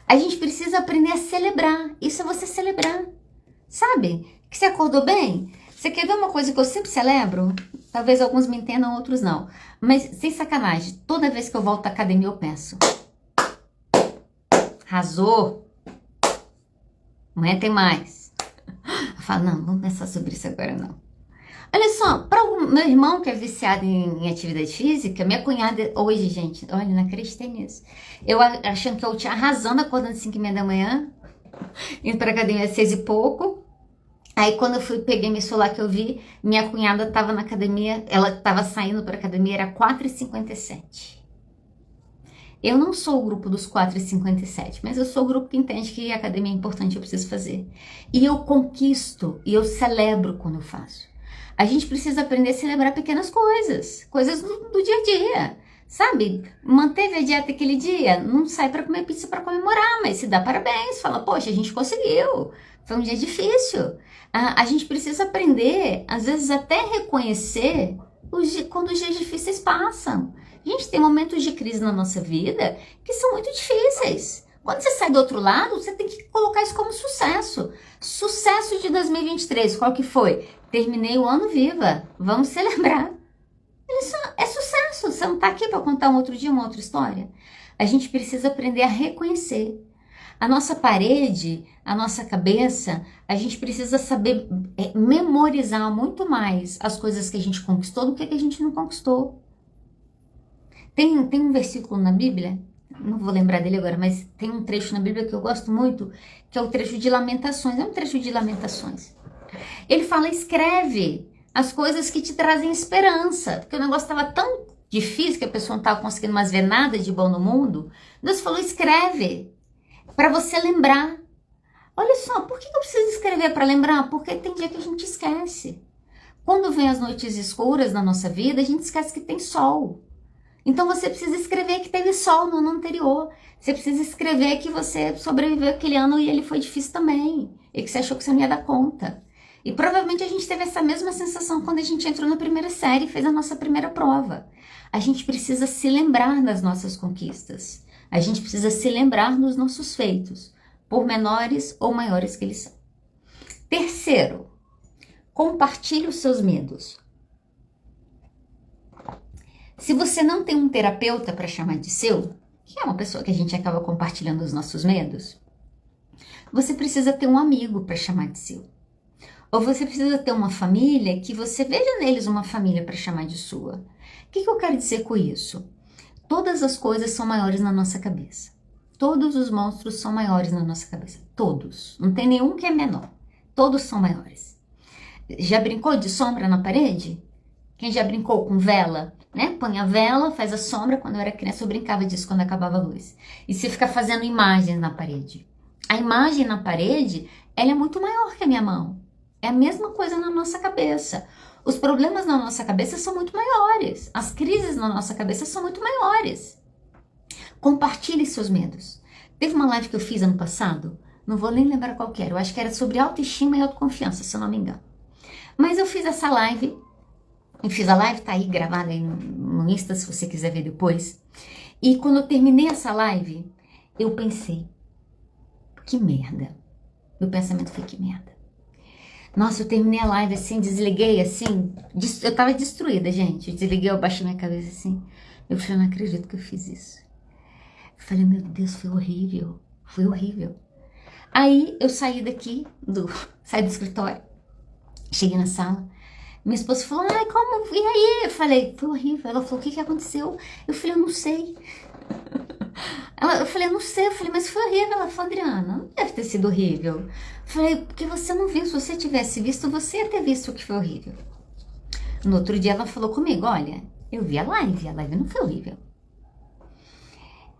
A gente precisa aprender a celebrar. Isso é você celebrar. Sabe? Que você acordou bem? Você quer ver uma coisa que eu sempre celebro? Talvez alguns me entendam, outros não. Mas, sem sacanagem, toda vez que eu volto à academia eu penso, arrasou. Amanhã tem mais. Eu falo, não, vamos pensar sobre isso agora não. Olha só, para o meu irmão que é viciado em atividade física, minha cunhada, hoje, gente, olha, não acreditei nisso. Eu achando que eu tinha arrasando, acordando às 5h30 da manhã, indo para academia às 6 e pouco. Aí quando eu peguei meu celular que eu vi, minha cunhada estava na academia, ela estava saindo para academia, era 4h57. Eu não sou o grupo dos 4h57, mas eu sou o grupo que entende que a academia é importante, eu preciso fazer. E eu conquisto, e eu celebro quando eu faço. A gente precisa aprender a celebrar pequenas coisas, coisas do dia a dia, sabe? Manteve a dieta aquele dia, não sai para comer pizza para comemorar, mas se dá parabéns, fala, poxa, a gente conseguiu, foi um dia difícil. A gente precisa aprender, às vezes até reconhecer quando os dias difíceis passam. A gente tem momentos de crise na nossa vida que são muito difíceis. Quando você sai do outro lado, você tem que colocar isso como sucesso. Sucesso de 2023, qual que foi? Terminei o ano viva, vamos celebrar. Isso é sucesso, você não está aqui para contar um outro dia, uma outra história. A gente precisa aprender a reconhecer. A nossa parede, a nossa cabeça, a gente precisa saber memorizar muito mais as coisas que a gente conquistou do que a gente não conquistou. Tem um versículo na Bíblia, não vou lembrar dele agora, mas tem um trecho na Bíblia que eu gosto muito, que é o trecho de Lamentações. É um trecho de Lamentações. Ele fala, escreve as coisas que te trazem esperança, porque o negócio estava tão difícil que a pessoa não estava conseguindo mais ver nada de bom no mundo. Deus falou, escreve, para você lembrar. Olha só, por que eu preciso escrever para lembrar? Porque tem dia que a gente esquece. Quando vem as noites escuras na nossa vida, a gente esquece que tem sol. Então você precisa escrever que teve sol no ano anterior. Você precisa escrever que você sobreviveu aquele ano e ele foi difícil também. E que você achou que você não ia dar conta. E provavelmente a gente teve essa mesma sensação quando a gente entrou na primeira série e fez a nossa primeira prova. A gente precisa se lembrar das nossas conquistas. A gente precisa se lembrar dos nossos feitos, por menores ou maiores que eles são. Terceiro, compartilhe os seus medos. Se você não tem um terapeuta para chamar de seu, que é uma pessoa que a gente acaba compartilhando os nossos medos, você precisa ter um amigo para chamar de seu. Ou você precisa ter uma família que você veja neles uma família para chamar de sua. O que eu quero dizer com isso? Todas as coisas são maiores na nossa cabeça. Todos os monstros são maiores na nossa cabeça. Todos. Não tem nenhum que é menor. Todos são maiores. Já brincou de sombra na parede? Quem já brincou com vela? Né? Põe a vela, faz a sombra. Quando eu era criança eu brincava disso quando acabava a luz. E você fica fazendo imagens na parede. A imagem na parede, ela é muito maior que a minha mão. É a mesma coisa na nossa cabeça. Os problemas na nossa cabeça são muito maiores. As crises na nossa cabeça são muito maiores. Compartilhe seus medos. Teve uma live que eu fiz ano passado, não vou nem lembrar qual que era. Eu acho que era sobre autoestima e autoconfiança, se eu não me engano. Mas eu fiz essa live. Eu fiz a live, tá aí gravada aí no Insta, se você quiser ver depois. E quando eu terminei essa live, eu pensei, que merda. Meu pensamento foi, que merda. Nossa, eu terminei a live assim, desliguei assim, eu tava destruída, gente. Eu desliguei, eu baixei minha cabeça assim. Eu falei, não acredito que eu fiz isso. Eu falei, meu Deus, foi horrível. Foi horrível. Aí eu saí daqui, saí do escritório, cheguei na sala. Minha esposa falou, ai, como? E aí? Eu falei, foi horrível. Ela falou, o que aconteceu? Eu falei, eu não sei. Eu falei, não sei. Eu falei, mas foi horrível. Ela falou, Adriana, não deve ter sido horrível. Eu falei, porque você não viu. Se você tivesse visto, você ia ter visto que foi horrível. No outro dia ela falou comigo, olha, eu vi a live não foi horrível.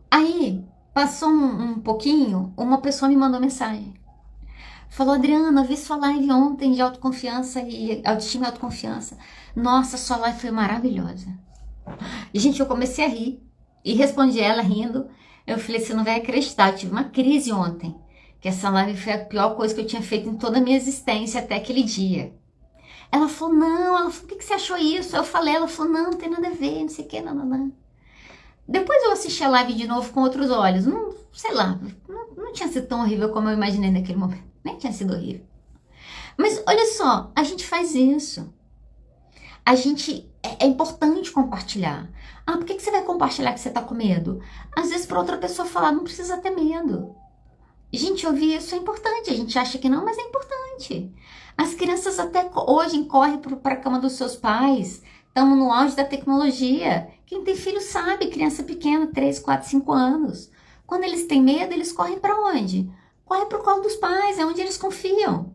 Aí, passou um pouquinho, uma pessoa me mandou mensagem. Falou, Adriana, vi sua live ontem de autoconfiança e autoestima e autoconfiança. Nossa, sua live foi maravilhosa. E, gente, eu comecei a rir. E respondi ela rindo. Eu falei, você não vai acreditar, eu tive uma crise ontem. Que essa live foi a pior coisa que eu tinha feito em toda a minha existência até aquele dia. Ela falou, não. Ela falou, por que você achou isso? Eu falei, ela falou, não tem nada a ver, não sei o que, não. Depois eu assisti a live de novo com outros olhos. Não, sei lá, não tinha sido tão horrível como eu imaginei naquele momento. Nem tinha sido horrível. Mas olha só, a gente faz isso. É importante compartilhar. Ah, por que você vai compartilhar que você tá com medo? Às vezes para outra pessoa falar, não precisa ter medo. Gente, ouvir isso é importante. A gente acha que não, mas é importante. As crianças até hoje correm para a cama dos seus pais. Estamos no auge da tecnologia. Quem tem filho sabe, criança pequena, 3, 4, 5 anos. Quando eles têm medo, eles correm para onde? Correm para o colo dos pais, é onde eles confiam.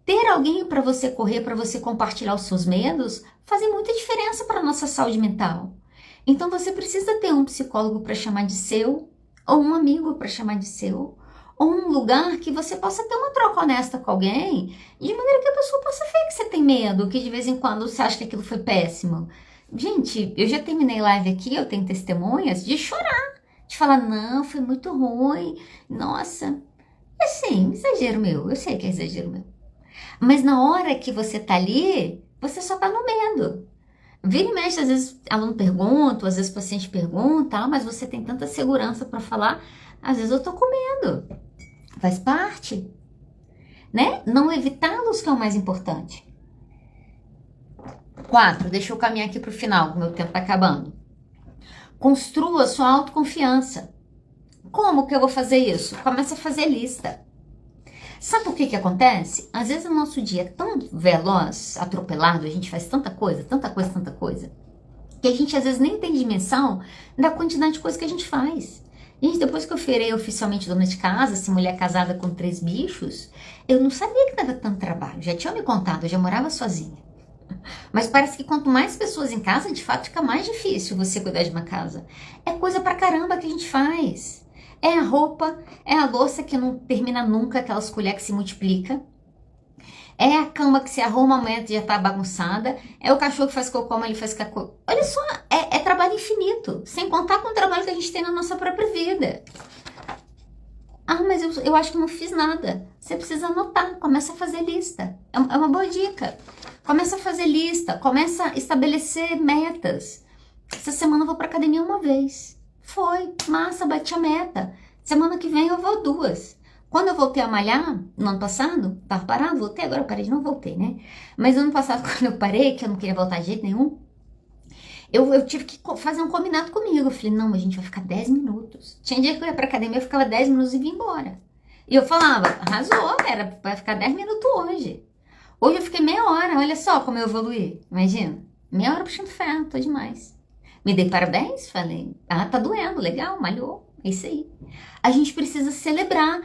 Ter alguém para você correr, para você compartilhar os seus medos, fazem muita diferença para a nossa saúde mental. Então você precisa ter um psicólogo para chamar de seu, ou um amigo para chamar de seu, ou um lugar que você possa ter uma troca honesta com alguém, de maneira que a pessoa possa ver que você tem medo, que de vez em quando você acha que aquilo foi péssimo. Gente, eu já terminei live aqui, eu tenho testemunhas de chorar, de falar, não, foi muito ruim, nossa. Assim, exagero meu, eu sei que é exagero meu. Mas na hora que você tá ali, você só tá no medo. Vira e mexe, às vezes aluno pergunta, às vezes o paciente pergunta, mas você tem tanta segurança para falar, às vezes eu tô com medo. Faz parte, né? Não evitá-los que é o mais importante. 4, deixa eu caminhar aqui pro final, meu tempo tá acabando. Construa sua autoconfiança. Como que eu vou fazer isso? Começa a fazer lista. Sabe por que acontece? Às vezes o nosso dia é tão veloz, atropelado, a gente faz tanta coisa, que a gente às vezes nem tem dimensão da quantidade de coisa que a gente faz. Gente, depois que eu virei oficialmente dona de casa, assim, mulher casada com 3 bichos, eu não sabia que dava tanto trabalho. Já tinha me contado, eu já morava sozinha. Mas parece que quanto mais pessoas em casa, de fato, fica mais difícil você cuidar de uma casa. É coisa pra caramba que a gente faz. É a roupa, é a louça que não termina nunca, aquelas colheres que se multiplica. É a cama que se arruma, amanhã já tá bagunçada. É o cachorro que faz cocô, mas ele faz cocô. Olha só, é trabalho infinito. Sem contar com o trabalho que a gente tem na nossa própria vida. Ah, mas eu acho que não fiz nada. Você precisa anotar, começa a fazer lista. É uma boa dica. Começa a fazer lista, começa a estabelecer metas. Essa semana eu vou pra academia uma vez. Foi, massa, bati a meta. Semana que vem eu vou 2. Quando eu voltei a malhar, no ano passado, tava parado, voltei, agora eu parei de novo, voltei, né? Mas no ano passado, quando eu parei, que eu não queria voltar de jeito nenhum, eu tive que fazer um combinado comigo. Eu falei, não, a gente vai ficar 10 minutos. Tinha dia que eu ia pra academia, eu ficava 10 minutos e vinha embora. E eu falava, arrasou, vai ficar 10 minutos hoje. Hoje eu fiquei meia hora, olha só como eu evoluí. Imagina, meia hora puxando ferro, tô demais. Me dei parabéns, falei, tá doendo, legal, malhou, é isso aí. A gente precisa celebrar.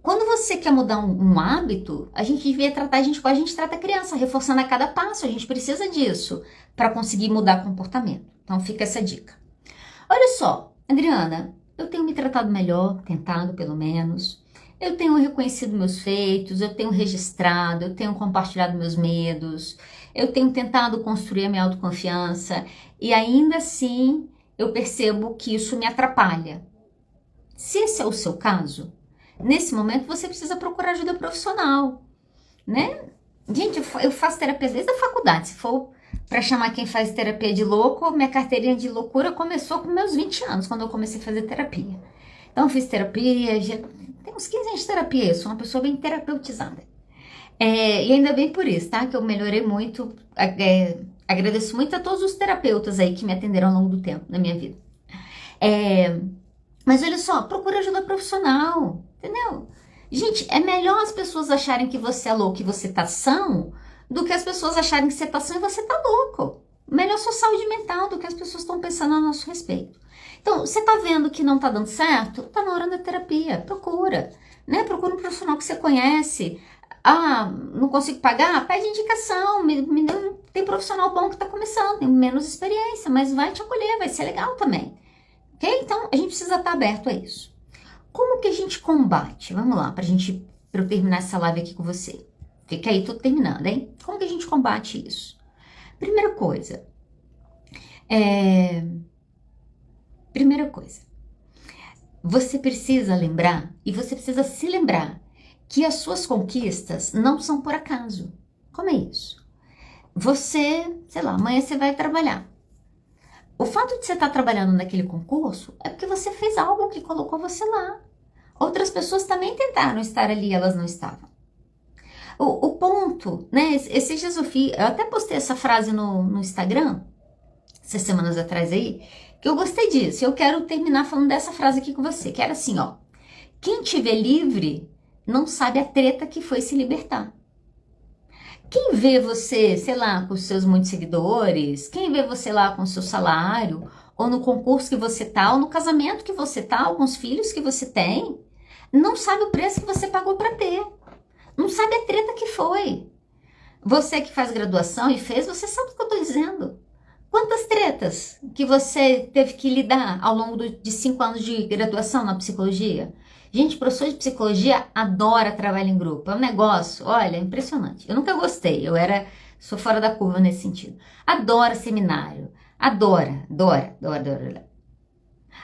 Quando você quer mudar um hábito, a gente devia tratar a gente igual a gente trata a criança, reforçando a cada passo. A gente precisa disso para conseguir mudar o comportamento. Então fica essa dica. Olha só, Adriana, eu tenho me tratado melhor, tentado pelo menos. Eu tenho reconhecido meus feitos, eu tenho registrado, eu tenho compartilhado meus medos, eu tenho tentado construir a minha autoconfiança e ainda assim eu percebo que isso me atrapalha. Se esse é o seu caso, nesse momento você precisa procurar ajuda profissional, né? Gente, eu faço terapia desde a faculdade. Se for para chamar quem faz terapia de louco, minha carteirinha de loucura começou com meus 20 anos, quando eu comecei a fazer terapia. Então eu fiz terapia, já tem uns 15 anos de terapia, eu sou uma pessoa bem terapeutizada. E ainda bem por isso, tá? Que eu melhorei muito, agradeço muito a todos os terapeutas aí que me atenderam ao longo do tempo na minha vida. Mas olha só, procura ajuda profissional, entendeu? Gente, é melhor as pessoas acharem que você é louco e você tá são, do que as pessoas acharem que você tá são e você tá louco. Melhor sua saúde mental do que as pessoas estão pensando a nosso respeito. Então, você tá vendo que não tá dando certo? Tá na hora da terapia, procura, né? Procura um profissional que você conhece. Ah, não consigo pagar? Pede indicação, tem profissional bom que tá começando, tem menos experiência, mas vai te acolher, vai ser legal também, ok? Então, a gente precisa estar aberto a isso. Como que a gente combate? Vamos lá, pra eu terminar essa live aqui com você. Fica aí, tô terminando, hein? Como que a gente combate isso? Primeira coisa, você precisa lembrar, e você precisa se lembrar, que as suas conquistas não são por acaso. Como é isso? Você, sei lá, amanhã você vai trabalhar. O fato de você estar trabalhando naquele concurso é porque você fez algo que colocou você lá. Outras pessoas também tentaram estar ali, elas não estavam. O ponto, né? Esses dias eu até postei essa frase no Instagram, essas semanas atrás aí, que eu gostei disso. Eu quero terminar falando dessa frase aqui com você, que era assim, ó. Quem te vê livre não sabe a treta que foi se libertar. Quem vê você, sei lá, com os seus muitos seguidores, quem vê você lá com o seu salário, ou no concurso que você tá, ou no casamento que você tá, ou com os filhos que você tem, não sabe o preço que você pagou para ter. Não sabe a treta que foi. Você que faz graduação e fez, você sabe o que eu tô dizendo. Quantas tretas que você teve que lidar ao longo de 5 anos de graduação na psicologia? Gente, professor de psicologia adora trabalho em grupo. É um negócio, olha, impressionante. Eu nunca gostei, sou fora da curva nesse sentido. Adora seminário, adora.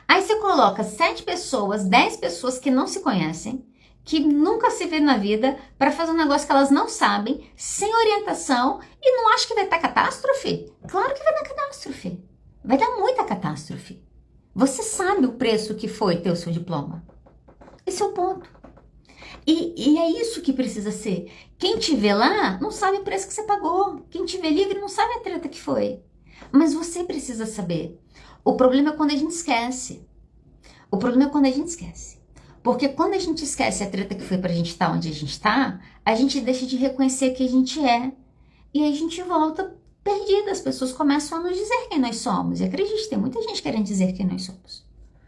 Aí você coloca 7 pessoas, 10 pessoas que não se conhecem, que nunca se vê na vida, para fazer um negócio que elas não sabem, sem orientação, e não acha que vai dar catástrofe? Claro que vai dar catástrofe. Vai dar muita catástrofe. Você sabe o preço que foi ter o seu diploma. Esse é o ponto. E é isso que precisa ser. Quem te vê lá não sabe o preço que você pagou. Quem te vê livre não sabe a treta que foi. Mas você precisa saber. O problema é quando a gente esquece. Porque quando a gente esquece a treta que foi pra gente estar onde a gente tá, a gente deixa de reconhecer quem a gente é. E aí a gente volta perdida. As pessoas começam a nos dizer quem nós somos. E acredite, tem muita gente querendo dizer quem nós somos.